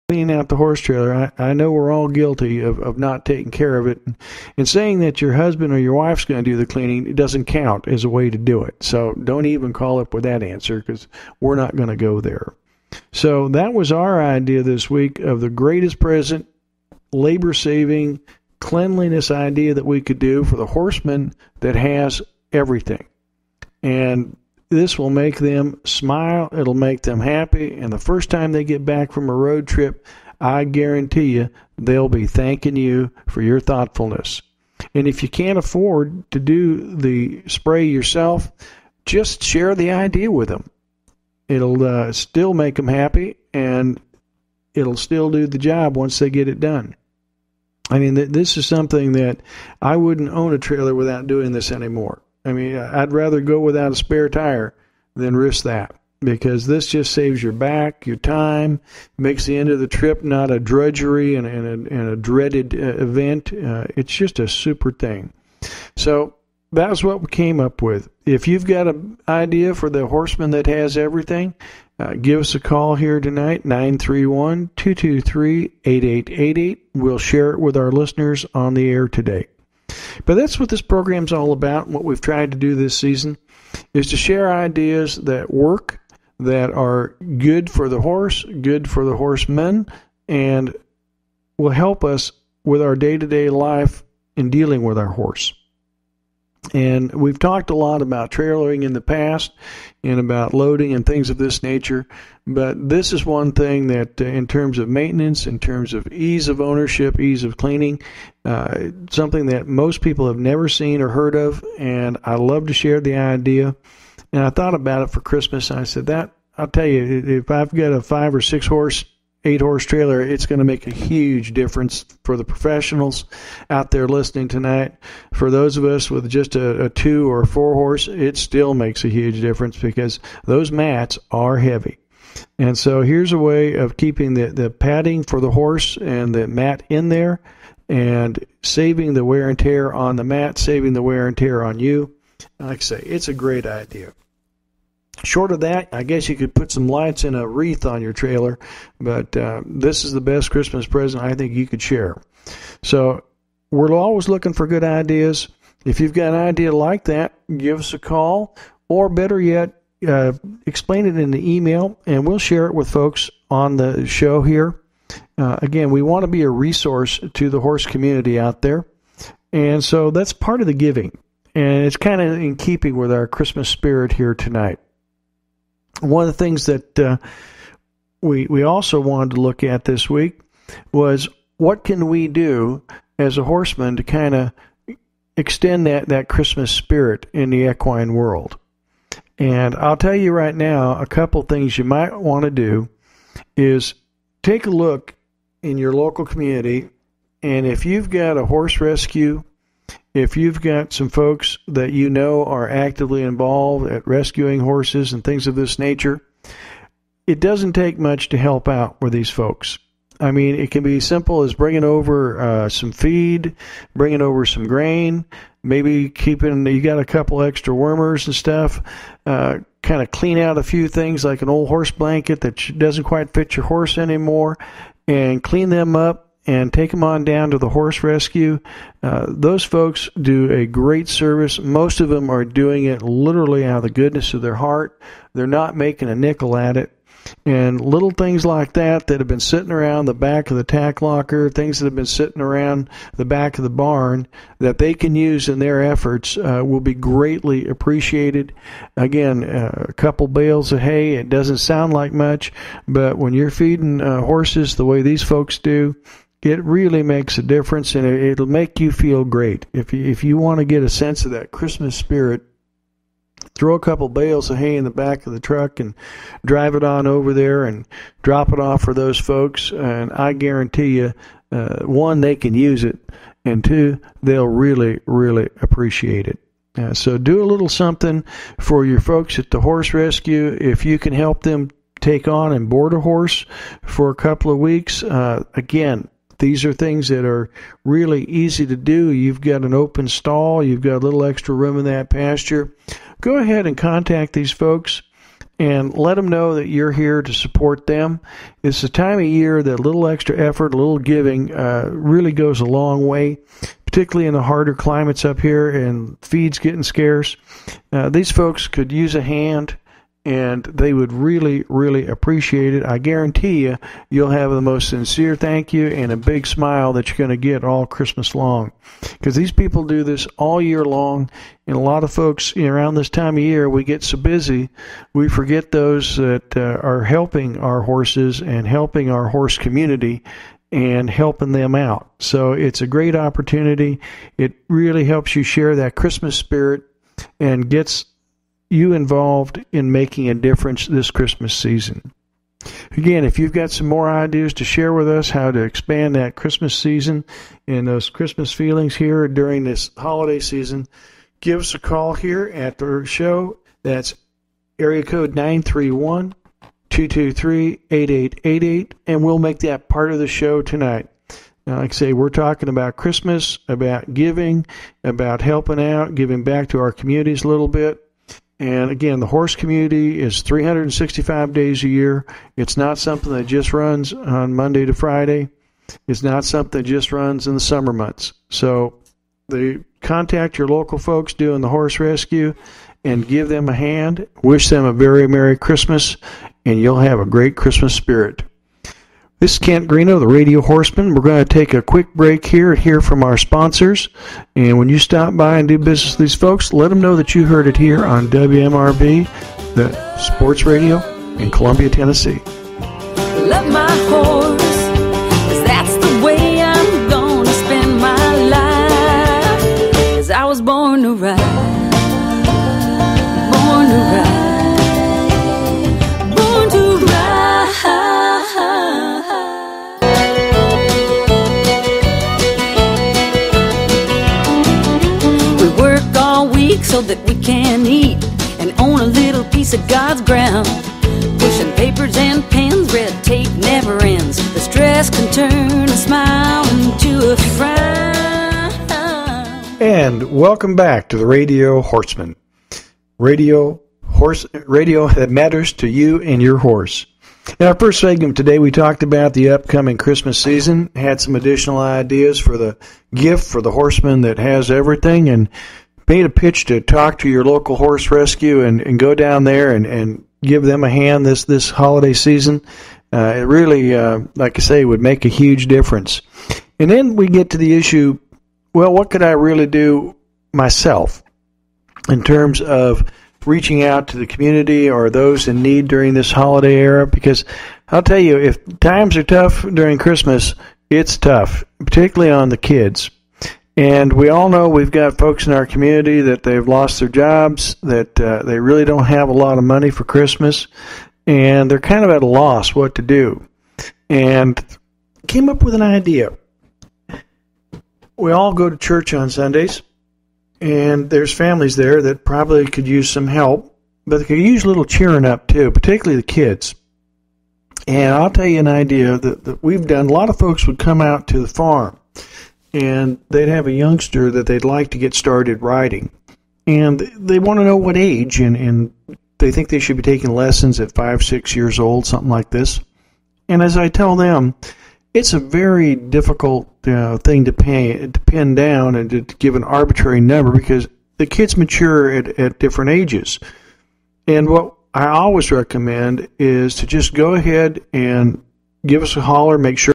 cleaning out the horse trailer, I know we're all guilty of not taking care of it. And saying that your husband or your wife's going to do the cleaning, it doesn't count as a way to do it. So don't even call up with that answer, because we're not going to go there. So that was our idea this week of the greatest present, labor-saving, cleanliness idea that we could do for the horseman that has everything. And this will make them smile. It'll make them happy. And the first time they get back from a road trip, I guarantee you they'll be thanking you for your thoughtfulness. And if you can't afford to do the spray yourself, just share the idea with them. It'll still make them happy, and it'll still do the job once they get it done. I mean, this is something that I wouldn't own a trailer without doing this anymore. I mean, I'd rather go without a spare tire than risk that, because this just saves your back, your time, makes the end of the trip not a drudgery and a dreaded event. It's just a super thing. So that's what we came up with. If you've got an idea for the horseman that has everything, give us a call here tonight, 931-223-8888. We'll share it with our listeners on the air today. But that's what this program's all about. What we've tried to do this season is to share ideas that work, that are good for the horse, good for the horseman, and will help us with our day-to-day life in dealing with our horse. And we've talked a lot about trailering in the past and about loading and things of this nature, but this is one thing that in terms of maintenance, in terms of ease of ownership, ease of cleaning, something that most people have never seen or heard of, and I love to share the idea. And I thought about it for Christmas, and I said, I'll tell you, if I've got a 5 or 6 horse, 8 horse trailer, it's going to make a huge difference for the professionals out there listening tonight. For those of us with just a 2 or 4 horse, it still makes a huge difference, because those mats are heavy. And so here's a way of keeping the padding for the horse and the mat in there, and saving the wear and tear on the mat, saving the wear and tear on you. Like I say, it's a great idea. Short of that, I guess you could put some lights in a wreath on your trailer, but this is the best Christmas present I think you could share. So we're always looking for good ideas. If you've got an idea like that, give us a call, or better yet, explain it in the email, and we'll share it with folks on the show here. Again, we want to be a resource to the horse community out there, and so that's part of the giving, and it's kind of in keeping with our Christmas spirit here tonight. One of the things that we also wanted to look at this week was, what can we do as a horseman to kind of extend that Christmas spirit in the equine world? And I'll tell you right now, a couple things you might want to do is take a look in your local community, and if you've got a horse rescue, if you've got some folks that you know are actively involved at rescuing horses and things of this nature, it doesn't take much to help out with these folks. I mean, it can be simple as bringing over some feed, bringing over some grain, maybe you got a couple extra wormers and stuff, kind of clean out a few things like an old horse blanket that doesn't quite fit your horse anymore, and clean them up and take them on down to the horse rescue. Those folks do a great service. Most of them are doing it literally out of the goodness of their heart. They're not making a nickel at it. And little things like that have been sitting around the back of the tack locker, things that have been sitting around the back of the barn that they can use in their efforts will be greatly appreciated. Again, a couple bales of hay, it doesn't sound like much, but when you're feeding horses the way these folks do, it really makes a difference, and it'll make you feel great. If you want to get a sense of that Christmas spirit, throw a couple bales of hay in the back of the truck and drive it on over there and drop it off for those folks. And I guarantee you, 1, they can use it, and 2, they'll really, really appreciate it. So do a little something for your folks at the horse rescue. If you can help them take on and board a horse for a couple of weeks, again, these are things that are really easy to do. You've got an open stall. You've got a little extra room in that pasture. Go ahead and contact these folks. and let them know that you're here to support them. It's the time of year that a little extra effort, a little giving really goes a long way, particularly in the harder climates up here and feed's getting scarce. These folks could use a hand, and they would really, really appreciate it. I guarantee you, you'll have the most sincere thank you and a big smile that you're going to get all Christmas long. Because these people do this all year long, and a lot of folks, around this time of year, we get so busy, we forget those that are helping our horses and helping our horse community and helping them out. So it's a great opportunity. It really helps you share that Christmas spirit and gets you involved in making a difference this Christmas season. Again, if you've got some more ideas to share with us how to expand that Christmas season and those Christmas feelings here during this holiday season, give us a call here at the show. That's area code 931-223-8888, and we'll make that part of the show tonight. Now, like I say, we're talking about Christmas, about giving, about helping out, giving back to our communities a little bit. And again, the horse community is 365 days a year. It's not something that just runs on Monday to Friday. It's not something that just runs in the summer months. So contact your local folks doing the horse rescue and give them a hand. Wish them a very Merry Christmas, and you'll have a great Christmas spirit. This is Kent Greeno, the Radio Horseman. We're going to take a quick break here and hear from our sponsors. And when you stop by and do business with these folks, let them know that you heard it here on WMRB, the sports radio in Columbia, Tennessee. Love my horse, 'cause that's the way I'm gonna spend my life. 'Cause I was born to ride, born to ride, born to ride. So that we can eat and own a little piece of God's ground. Pushing papers and pens, red tape never ends. The stress can turn a smile into a frown. And welcome back to the Radio Horseman. Radio that matters to you and your horse. In our first segment today, we talked about the upcoming Christmas season, had some additional ideas for the gift for the horseman that has everything, and made a pitch to talk to your local horse rescue and go down there and give them a hand this holiday season. It really, like I say, would make a huge difference. And then we get to the issue, well, what could I really do myself in terms of reaching out to the community or those in need during this holiday era? Because I'll tell you, if times are tough during Christmas, it's tough, particularly on the kids. And we all know we've got folks in our community that they've lost their jobs, that they really don't have a lot of money for Christmas, and they're kind of at a loss what to do. And came up with an idea. We all go to church on Sundays, and there's families there that probably could use some help, but they could use a little cheering up too, particularly the kids. And I'll tell you an idea that we've done. A lot of folks would come out to the farm, and they'd have a youngster that they'd like to get started riding. And they want to know what age, and they think they should be taking lessons at 5, 6 years old, something like this. And as I tell them, it's a very difficult thing to pin down and to give an arbitrary number, because the kids mature at different ages. And what I always recommend is to just go ahead and give us a holler, make sure